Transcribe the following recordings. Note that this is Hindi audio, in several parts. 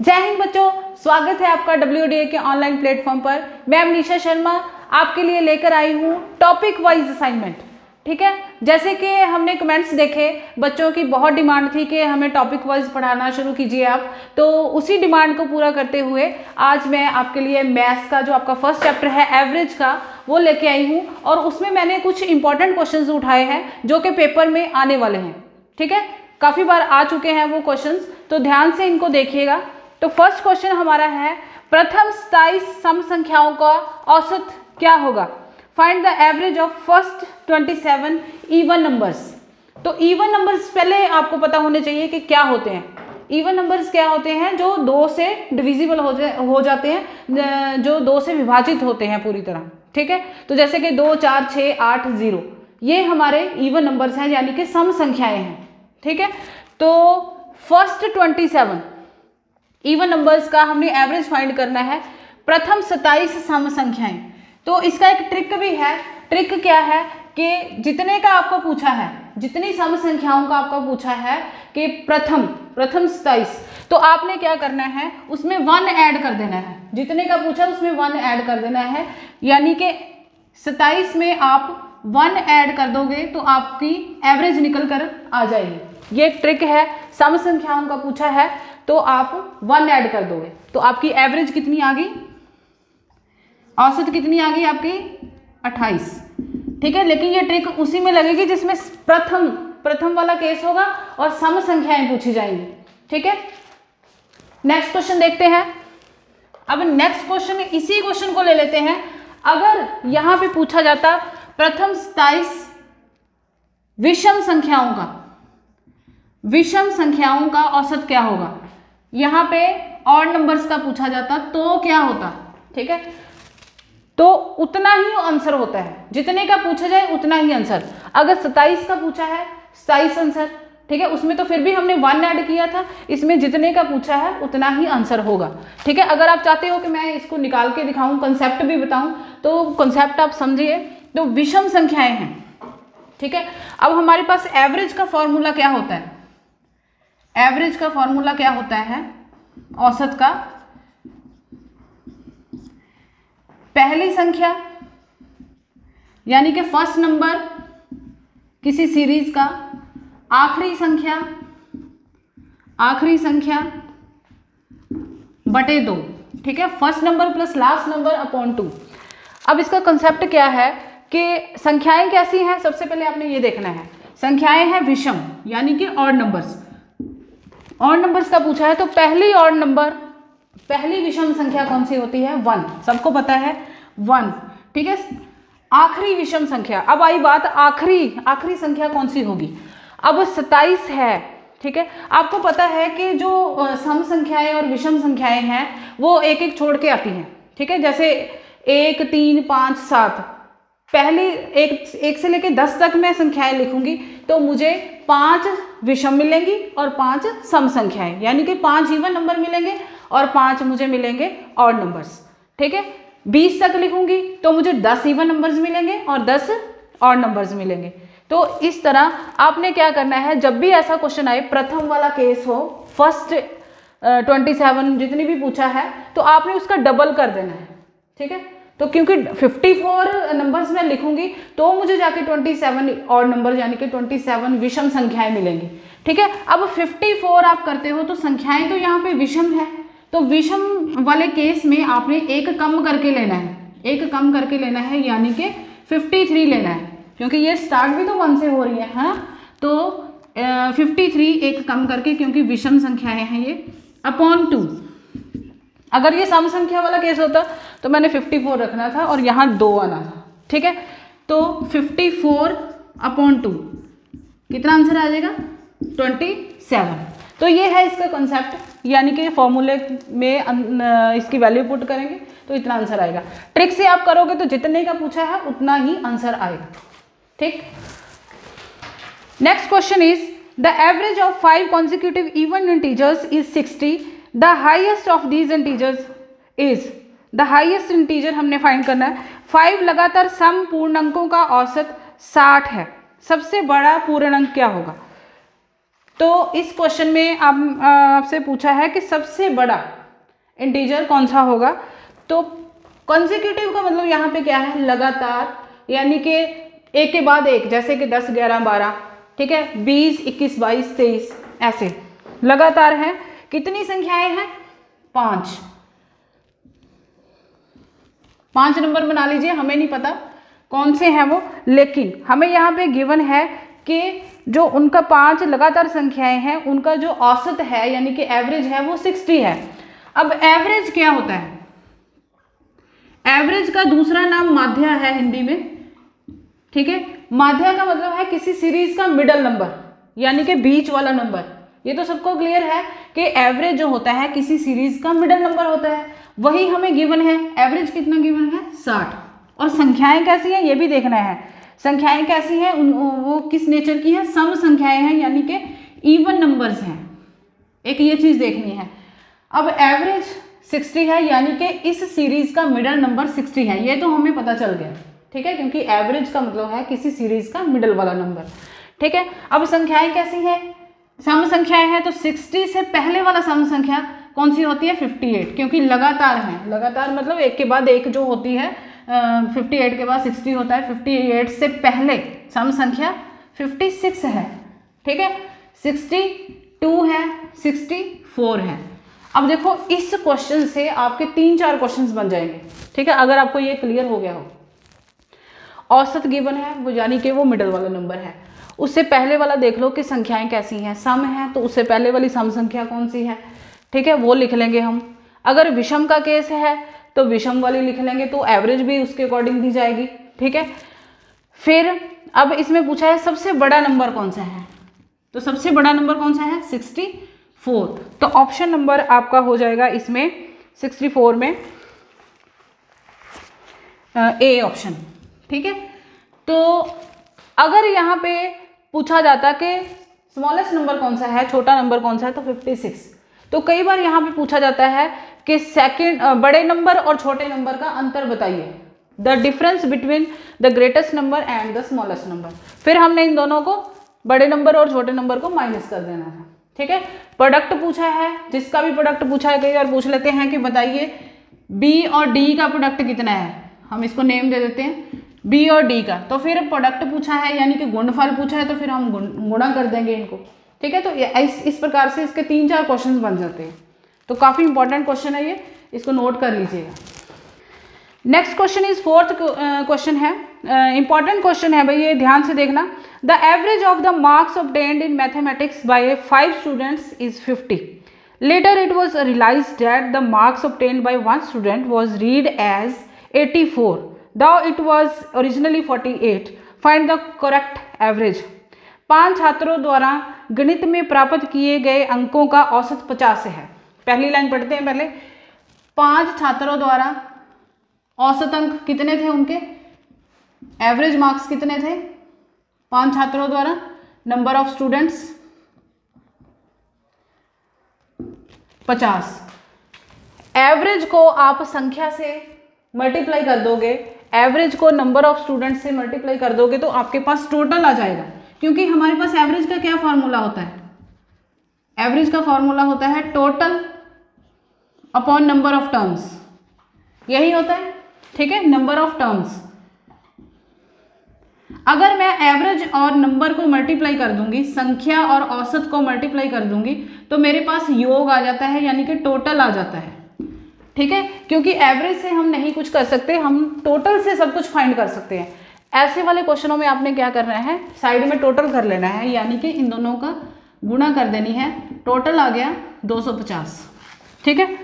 जय हिंद बच्चों, स्वागत है आपका WDA के ऑनलाइन प्लेटफॉर्म पर। मैं मनीषा शर्मा आपके लिए लेकर आई हूँ टॉपिक वाइज असाइनमेंट। ठीक है, जैसे कि हमने कमेंट्स देखे, बच्चों की बहुत डिमांड थी कि हमें टॉपिक वाइज पढ़ाना शुरू कीजिए आप, तो उसी डिमांड को पूरा करते हुए आज मैं आपके लिए मैथ्स का जो आपका फर्स्ट चैप्टर है एवरेज का, वो लेके आई हूँ। और उसमें मैंने कुछ इंपॉर्टेंट क्वेश्चंस उठाए हैं जो कि पेपर में आने वाले हैं। ठीक है, काफ़ी बार आ चुके हैं वो क्वेश्चंस, तो ध्यान से इनको देखिएगा। तो फर्स्ट क्वेश्चन हमारा है, प्रथम 27 सम संख्याओं का औसत क्या होगा? Find the average of first 27 even numbers. तो इवन नंबर्स पहले आपको पता होने चाहिए कि क्या होते हैं। इवन नंबर्स क्या होते हैं? जो 2 से डिविजिबल हो जाते हैं, जो 2 से विभाजित होते हैं पूरी तरह। ठीक है, तो जैसे कि 2, 4, 6, 8, 0, ये हमारे इवन नंबर्स हैं, यानी कि सम संख्याएं हैं। ठीक है, तो फर्स्ट 27 इवन नंबर्स का हमने एवरेज फाइंड करना है। प्रथम 27 सम संख्याएं, तो इसका एक ट्रिक भी है। ट्रिक क्या है कि जितने का आपको पूछा है, जितनी सम संख्याओं का आपको पूछा है कि प्रथम 27, तो आपने क्या करना है, उसमें 1 ऐड कर देना है। जितने का पूछा उसमें 1 ऐड कर देना है, यानी कि 27 में आप 1 ऐड कर दोगे तो आपकी एवरेज निकल कर आ जाएगी। ये एक ट्रिक है। सम संख्याओं का पूछा है तो आप 1 ऐड कर दोगे तो आपकी एवरेज कितनी आ गई, औसत कितनी आ गई आपकी? 28। ठीक है, लेकिन ये ट्रिक उसी में लगेगी जिसमें प्रथम वाला केस होगा और सम संख्याएं पूछी जाएंगी। ठीक है, नेक्स्ट क्वेश्चन देखते हैं। अब नेक्स्ट क्वेश्चन, इसी क्वेश्चन को ले लेते हैं। अगर यहां पे पूछा जाता प्रथम 27 विषम संख्याओं का औसत क्या होगा, यहाँ पे ऑड नंबर्स का पूछा जाता तो क्या होता? ठीक है, तो उतना ही आंसर होता है, जितने का पूछा जाए उतना ही आंसर। अगर 27 का पूछा है 27 आंसर, ठीक है, उसमें तो फिर भी हमने 1 ऐड किया था, इसमें जितने का पूछा है उतना ही आंसर होगा। ठीक है, अगर आप चाहते हो कि मैं इसको निकाल के दिखाऊं, कंसेप्ट भी बताऊं, तो कंसेप्ट आप समझिए। तो विषम संख्याएं हैं। ठीक है, अब हमारे पास एवरेज का फॉर्मूला क्या होता है? एवरेज का फॉर्मूला क्या होता है औसत का? पहली संख्या यानी कि फर्स्ट नंबर किसी सीरीज का, आखिरी संख्या बटे 2। ठीक है, first number plus last number upon 2। अब इसका कंसेप्ट क्या है कि संख्याएं कैसी हैं? सबसे पहले आपने ये देखना है, संख्याएं हैं विषम यानी कि ऑड नंबर्स। ऑड नंबर्स का पूछा है तो पहली विषम संख्या कौन सी होती है? 1। सबको पता है 1। ठीक है, आखिरी विषम संख्या, अब आई बात आखिरी संख्या कौन सी होगी? अब 27 है। ठीक है, आपको पता है कि जो सम संख्याएं और विषम संख्याएं हैं वो एक एक छोड़ के आती हैं। ठीक है, जैसे 1, 3, 5, 7, पहली एक से लेके 10 तक मैं संख्याएं लिखूंगी तो मुझे 5 विषम मिलेंगी और 5 सम संख्याएं, यानी कि 5 इवन नंबर मिलेंगे और 5 मुझे मिलेंगे ऑड नंबर्स। ठीक है, 20 तक लिखूंगी तो मुझे 10 इवन नंबर्स मिलेंगे और 10 ऑड नंबर्स मिलेंगे। तो इस तरह आपने क्या करना है, जब भी ऐसा क्वेश्चन आए, प्रथम वाला केस हो, फर्स्ट 27 जितनी भी पूछा है, तो आपने उसका डबल कर देना है। ठीक है, तो क्योंकि 54 नंबर्स में लिखूंगी तो मुझे जाके 27 ऑड नंबर यानी कि 27 विषम संख्याएं मिलेंगी। ठीक है, अब 54 आप करते हो तो संख्याएं तो यहाँ पे विषम है, तो विषम वाले केस में आपने एक कम करके लेना है, यानी कि 53 लेना है, क्योंकि ये स्टार्ट भी तो 1 से हो रही है ना, तो 53 एक कम करके, क्योंकि विषम संख्याएं हैं ये, अपॉन 2। अगर ये सम संख्या वाला केस होता तो मैंने 54 रखना था और यहाँ 2 आना था। ठीक है, तो 54 अपॉन 2 कितना आंसर आ जाएगा? 27। तो ये है इसका कंसेप्ट, यानी कि फॉर्मूले में इसकी वैल्यू पुट करेंगे तो इतना आंसर आएगा। ट्रिक से आप करोगे तो जितने का पूछा है उतना ही आंसर आएगा। ठीक, next question is the average of 5 consecutive even integers is 60. The highest of these integers is, the highest integer हमने फाइंड करना है। 5 लगातार सम पूर्णांकों का औसत 60 है, सबसे बड़ा पूर्णांक क्या होगा? तो इस क्वेश्चन में आपसे पूछा है कि सबसे बड़ा इंटीजर कौन सा होगा। तो कंसेक्यूटिव का मतलब यहाँ पे क्या है, लगातार, यानी कि एक के बाद एक, जैसे कि 10, 11, 12, ठीक है, 20, 21, 22, 23, ऐसे लगातार है। कितनी संख्याएं हैं, 5 नंबर बना लीजिए, हमें नहीं पता कौन से हैं वो, लेकिन हमें यहाँ पे गिवन है कि जो उनका 5 लगातार संख्याएं हैं उनका जो औसत है यानी कि एवरेज है वो 60 है। अब एवरेज क्या होता है, एवरेज का दूसरा नाम माध्य है हिंदी में, ठीक है। माध्य का मतलब है किसी सीरीज का मिडल नंबर, यानी कि बीच वाला नंबर। ये तो सबको क्लियर है कि एवरेज जो होता है किसी सीरीज का मिडल नंबर होता है, वही हमें गिवन है। एवरेज कितना गिवन है, 60। और संख्याएं कैसी हैं ये भी देखना है, संख्याएं कैसी हैं, वो किस नेचर की है, सम संख्याएं हैं, यानी कि इवन नंबर्स हैं, एक ये चीज देखनी है। अब एवरेज 60 है, यानी कि इस सीरीज का मिडल नंबर 60 है, ये तो हमें पता चल गया, ठीक है, क्योंकि एवरेज का मतलब है किसी सीरीज का मिडल वाला नंबर, ठीक है। अब संख्याएं कैसी हैं, सम संख्याएं हैं, तो 60 से पहले वाला सम संख्या कौन सी होती है, 58, क्योंकि लगातार है, लगातार मतलब एक के बाद एक जो होती है, 58 के बाद 60 होता है, 58 से पहले सम संख्या 56 है, ठीक है, 62 है, 64 है। अब देखो इस क्वेश्चन से आपके 3-4 क्वेश्चंस बन जाएंगे, ठीक है, अगर आपको ये क्लियर हो गया हो। औसत गिवन है, वो यानी कि वो मिडल वाला नंबर है। उससे पहले वाला देख लो कि संख्याएं कैसी हैं, सम है, तो उससे पहले वाली सम संख्या कौन सी है, ठीक है, वो लिख लेंगे हम। अगर विषम का केस है तो विषम वाली लिख लेंगे, तो एवरेज भी उसके अकॉर्डिंग दी जाएगी, ठीक है। फिर अब इसमें पूछा है सबसे बड़ा नंबर कौन सा है, तो सबसे बड़ा नंबर कौन सा है, 64। तो ऑप्शन नंबर आपका हो जाएगा इसमें 64 में ए ऑप्शन, ठीक है। तो अगर यहाँ पे पूछा जाता कि स्मॉलेस्ट नंबर कौन सा है, छोटा नंबर कौन सा है, तो 56। तो कई बार यहाँ पे पूछा जाता है कि बड़े नंबर और छोटे नंबर का अंतर बताइए, the difference between the greatest number and the smallest number. फिर हमने इन दोनों को, बड़े नंबर और छोटे नंबर को माइनस कर देना है, ठीक है। प्रोडक्ट पूछा है, जिसका भी प्रोडक्ट पूछा है, कई बार पूछ लेते हैं कि बताइए बी और डी का प्रोडक्ट कितना है, हम इसको नेम दे देते हैं बी और डी का। तो फिर प्रोडक्ट पूछा है यानी कि गुणनफल पूछा है, तो फिर हम गुणा कर देंगे इनको, ठीक है। तो इस प्रकार से इसके 3-4 क्वेश्चंस बन जाते हैं। तो काफ़ी इंपॉर्टेंट क्वेश्चन है ये, इसको नोट कर लीजिएगा। Next question is 4th question है, इंपॉर्टेंट क्वेश्चन है भाई, ये ध्यान से देखना। The average of the marks obtained in mathematics bye 5 students is 50. Later it was realized that the marks obtained by 1 student was read as 84, though it was originally 48. Find the correct average. 5 छात्रों द्वारा गणित में प्राप्त किए गए अंकों का औसत 50 है। पहली लाइन पढ़ते हैं पहले। 5 छात्रों द्वारा औसत अंक कितने थे उनके, एवरेज मार्क्स कितने थे 5 छात्रों द्वारा, नंबर ऑफ स्टूडेंट्स 50। एवरेज को आप संख्या से मल्टीप्लाई कर दोगे, एवरेज को नंबर ऑफ स्टूडेंट्स से मल्टीप्लाई कर दोगे तो आपके पास टोटल आ जाएगा, क्योंकि हमारे पास एवरेज का क्या फॉर्मूला होता है, एवरेज का फॉर्मूला होता है total upon number of terms, यही होता है, ठीक है, नंबर ऑफ टर्म्स। अगर मैं एवरेज और नंबर को मल्टीप्लाई कर दूंगी, संख्या और औसत को मल्टीप्लाई कर दूंगी, तो मेरे पास योग आ जाता है, यानी कि टोटल आ जाता है, ठीक है। क्योंकि एवरेज से हम नहीं कुछ कर सकते, हम टोटल से सब कुछ फाइंड कर सकते हैं। ऐसे वाले क्वेश्चनों में आपने क्या करना है, साइड में टोटल कर लेना है, यानी कि इन दोनों का गुणा कर देनी है, टोटल आ गया 250, ठीक है।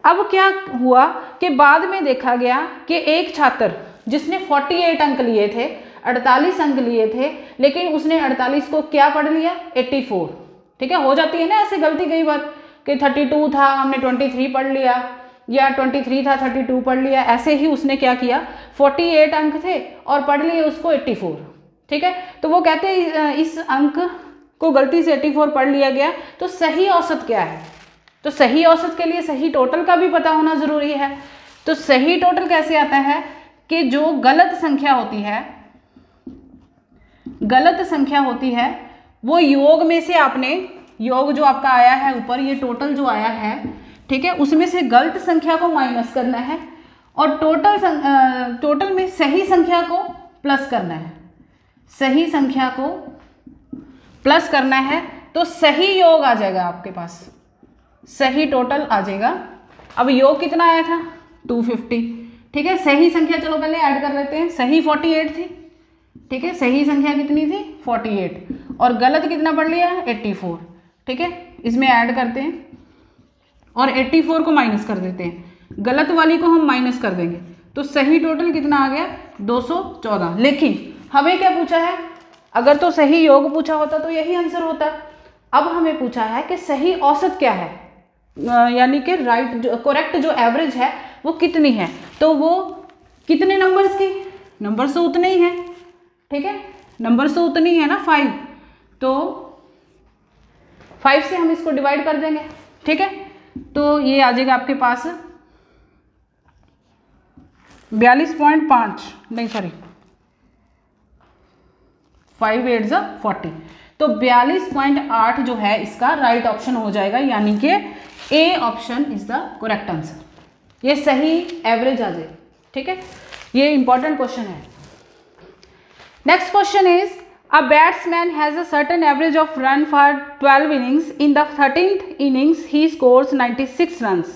अब क्या हुआ कि बाद में देखा गया कि एक छात्र जिसने 48 अंक लिए थे, 48 अंक लिए थे, लेकिन उसने 48 को क्या पढ़ लिया, 84, ठीक है। हो जाती है ना ऐसे गलती कई बार कि 32 था हमने 23 पढ़ लिया, या 23 था 32 पढ़ लिया, ऐसे ही उसने क्या किया, 48 अंक थे और पढ़ लिए उसको 84, ठीक है। तो वो कहते हैं इस अंक को गलती से 84 पढ़ लिया गया, तो सही औसत क्या है, तो सही औसत के लिए सही टोटल का भी पता होना जरूरी है। तो सही टोटल कैसे आता है कि जो गलत संख्या होती है, गलत संख्या होती है वो योग में से आपने, योग जो आपका आया है ऊपर, ये टोटल जो आया है, ठीक है, उसमें से गलत संख्या को माइनस करना है और टोटल में सही संख्या को प्लस करना है, सही संख्या को प्लस करना है, तो सही योग आ जाएगा आपके पास, सही टोटल आ जाएगा। अब योग कितना आया था 250, ठीक है, सही संख्या चलो पहले ऐड कर लेते हैं, सही 48 थी, ठीक है, सही संख्या कितनी थी 48 और गलत कितना पढ़ लिया 84, ठीक है, इसमें ऐड करते हैं और 84 को माइनस कर देते हैं, गलत वाली को हम माइनस कर देंगे, तो सही टोटल कितना आ गया 214। लेकिन हमें क्या पूछा है, अगर तो सही योग पूछा होता तो यही आंसर होता। अब हमें पूछा है कि सही औसत क्या है, यानी कि करेक्ट जो एवरेज है वो कितनी है, तो वो कितने नंबर्स की, नंबर्स तो उतने ही हैं, ठीक है, नंबर्स तो उतनी है ना 5, तो 5 से हम इसको डिवाइड कर देंगे, ठीक है, तो ये आ जाएगा आपके पास 42.5, नहीं सॉरी 5 8 40, तो 42.8 जो है इसका राइट ऑप्शन हो जाएगा, यानी कि A option is the correct answer, ये सही एवरेज आ जाए, ठीक है, ये इंपॉर्टेंट क्वेश्चन है। Next question is a batsman has a certain average of run for 12 innings. In the 13th innings he scores 96 runs,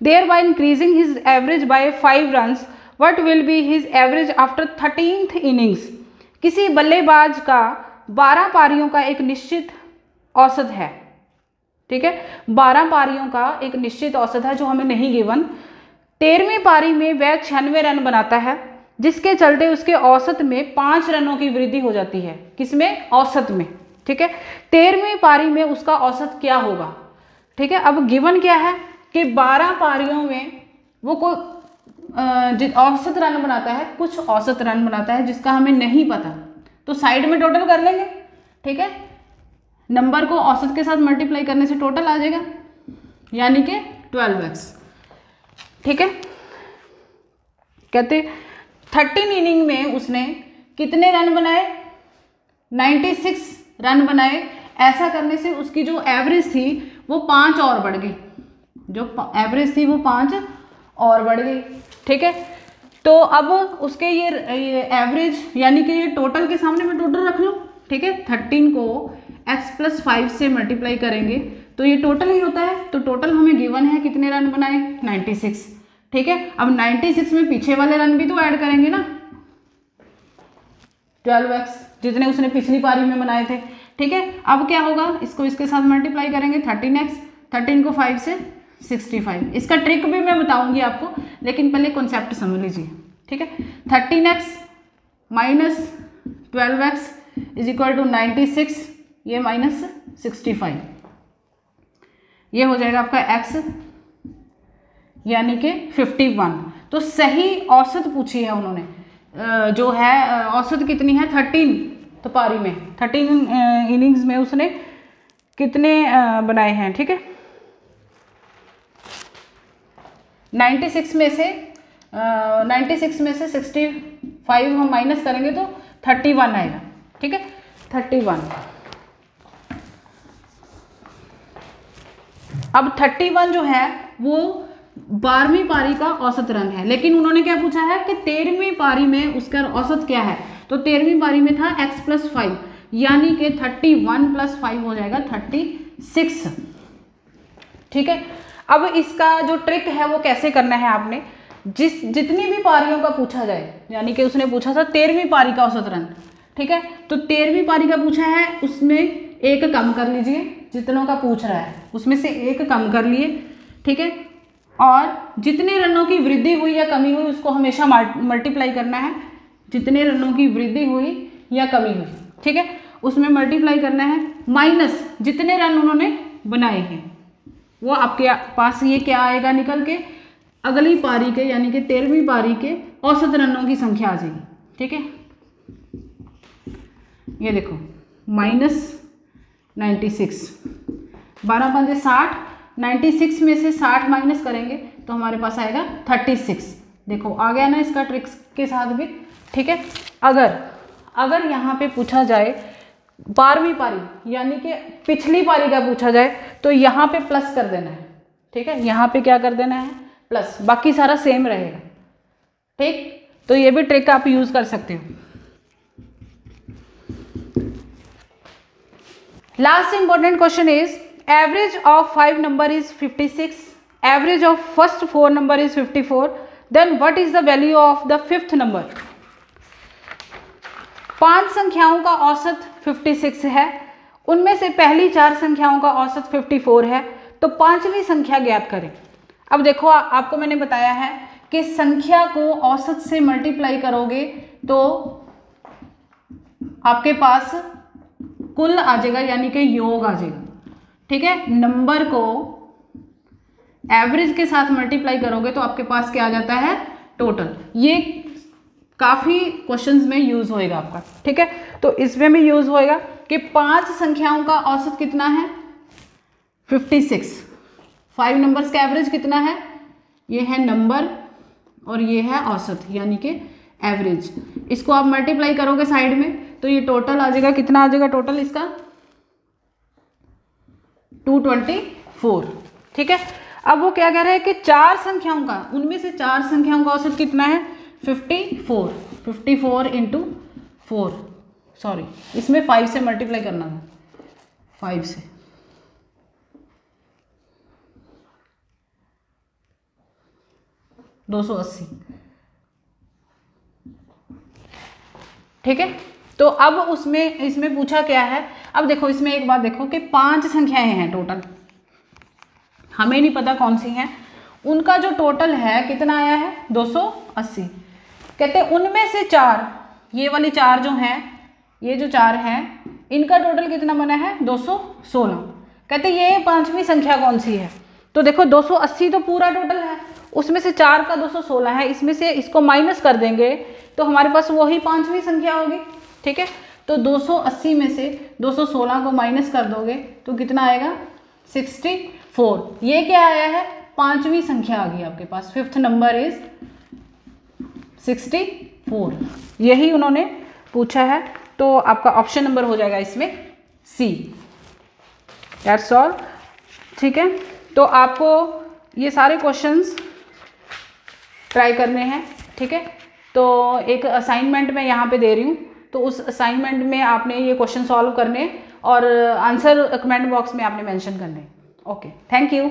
thereby increasing his average by 5 runs. What will be his average after 13th innings? किसी बल्लेबाज का 12 पारियों का एक निश्चित औसत है, ठीक है, 12 पारियों का एक निश्चित औसत है जो हमें नहीं गिवन। 13वीं पारी में वह 96 रन बनाता है, जिसके चलते उसके औसत में 5 रनों की वृद्धि हो जाती है, किसमें, औसत में, ठीक है, 13वीं पारी में उसका औसत क्या होगा, ठीक है। अब गिवन क्या है कि 12 पारियों में वो कोई औसत रन बनाता है, कुछ औसत रन बनाता है जिसका हमें नहीं पता, तो साइड में टोटल कर लेंगे, ठीक है, नंबर को औसत के साथ मल्टीप्लाई करने से टोटल आ जाएगा, यानी कि 12x, ठीक है। कहते 13 इनिंग में उसने कितने रन बनाए, 96 रन बनाए। ऐसा करने से उसकी जो एवरेज थी वो 5 और बढ़ गई, जो एवरेज थी वो 5 और बढ़ गई, ठीक है। तो अब उसके ये एवरेज यानी कि ये टोटल के सामने में टोटल रख लो, ठीक है, 13 को x+5 से मल्टीप्लाई करेंगे तो ये टोटल ही होता है, तो टोटल हमें गिवन है कितने रन बनाए 96, ठीक है। अब 96 में पीछे वाले रन भी तो ऐड करेंगे ना, 12x जितने उसने पिछली पारी में बनाए थे, ठीक है। अब क्या होगा, इसको इसके साथ मल्टीप्लाई करेंगे 13x, 13 को 5 से 65। इसका ट्रिक भी मैं बताऊंगी आपको, लेकिन पहले कॉन्सेप्ट समझ लीजिए, ठीक है। 13x minus 12x is equal to 96, ये माइनस 65, ये हो जाएगा आपका x यानी कि 51। तो सही औसत पूछी है उन्होंने, जो है औसत कितनी है 13, तो पारी में 13 इनिंग्स में उसने कितने बनाए हैं, ठीक है। 96 में से 65 हम माइनस करेंगे तो 31 आएगा, ठीक है, 31। अब 31 जो है वो 12वीं पारी का औसत रन है, लेकिन उन्होंने क्या पूछा है कि 13वीं पारी में उसका औसत क्या है, तो 13वीं पारी में था x+5, यानी कि 31 + 5 हो जाएगा 36, ठीक है। अब इसका जो ट्रिक है वो कैसे करना है, आपने जितनी भी पारियों का पूछा जाए, यानी कि उसने पूछा था 13वीं पारी का औसत रन, ठीक है, तो 13वीं पारी का पूछा है, उसमें एक कम कर लीजिए, जितनों का पूछ रहा है उसमें से एक कम कर लिए, ठीक है, और जितने रनों की वृद्धि हुई या कमी हुई उसको हमेशा मल्टीप्लाई करना है, जितने रनों की वृद्धि हुई या कमी हुई, ठीक है, उसमें मल्टीप्लाई करना है, माइनस जितने रन उन्होंने बनाए हैं, वो आपके पास ये क्या आएगा निकल के, अगली पारी के यानी कि 13वीं पारी के औसत रनों की संख्या आ जाएगी, ठीक है। ये देखो -96, 12 पंजे 60, 96 में से 60 माइनस करेंगे तो हमारे पास आएगा 36। देखो आ गया ना इसका ट्रिक्स के साथ भी, ठीक है। अगर यहाँ पे पूछा जाए 12वीं पारी यानी कि पिछली पारी का पूछा जाए तो यहाँ पे प्लस कर देना है, ठीक है, यहाँ पे क्या कर देना है प्लस, बाकी सारा सेम रहेगा, ठीक। तो ये भी ट्रिक आप यूज कर सकते हो। Last important question is average of 5 number is 56, average of first 4 number is 54, then what is the value of the 5th number. 5 संख्याओं का औसत 56 है, उनमें से पहली 4 संख्याओं का औसत 54 है, तो 5वीं संख्या ज्ञात करें। अब देखो आपको मैंने बताया है कि संख्या को औसत से मल्टीप्लाई करोगे तो आपके पास कुल आ जाएगा, यानी कि योग आ जाएगा, ठीक है। नंबर को एवरेज के साथ मल्टीप्लाई करोगे तो आपके पास क्या आ जाता है टोटल। ये काफ़ी क्वेश्चंस में यूज होएगा आपका, ठीक है। तो इसमें भी यूज होएगा कि 5 संख्याओं का औसत कितना है 56, 5 नंबर्स का एवरेज कितना है, ये है नंबर और ये है औसत यानी कि एवरेज। इसको आप मल्टीप्लाई करोगे साइड में तो ये टोटल आ जाएगा, कितना आ जाएगा टोटल इसका 224, ठीक है। अब वो क्या कह रहे हैं कि 4 संख्याओं का, उनमें से 4 संख्याओं का औसत कितना है 54, 54 इंटू 4, सॉरी इसमें 5 से मल्टीप्लाई करना था, 5 से, $280, ठीक है। तो अब उसमें इसमें पूछा क्या है, अब देखो इसमें एक बात देखो कि 5 संख्याएं हैं टोटल, हमें नहीं पता कौन सी हैं, उनका जो टोटल है कितना आया है 280। कहते हैं उनमें से 4, ये वाली 4 जो हैं, ये जो 4 हैं इनका टोटल कितना बना है 216। कहते हैं ये 5वीं संख्या कौन सी है, तो देखो 280 तो पूरा टोटल है, उसमें से 4 का 216 है, इसमें से इसको माइनस कर देंगे तो हमारे पास वही 5वीं संख्या होगी, ठीक है। तो 280 में से 216 को माइनस कर दोगे तो कितना आएगा 64। ये क्या आया है 5वीं संख्या आ गई आपके पास, 5th नंबर इज 64, यही उन्होंने पूछा है। तो आपका ऑप्शन नंबर हो जाएगा इसमें सी, दैट्स ऑल, ठीक है। तो आपको ये सारे क्वेश्चंस ट्राई करने हैं, ठीक है। तो एक असाइनमेंट मैं यहाँ पे दे रही हूँ, तो उस असाइनमेंट में आपने ये क्वेश्चन सॉल्व करने और आंसर कमेंट बॉक्स में आपने मेंशन करने। Okay, thank you.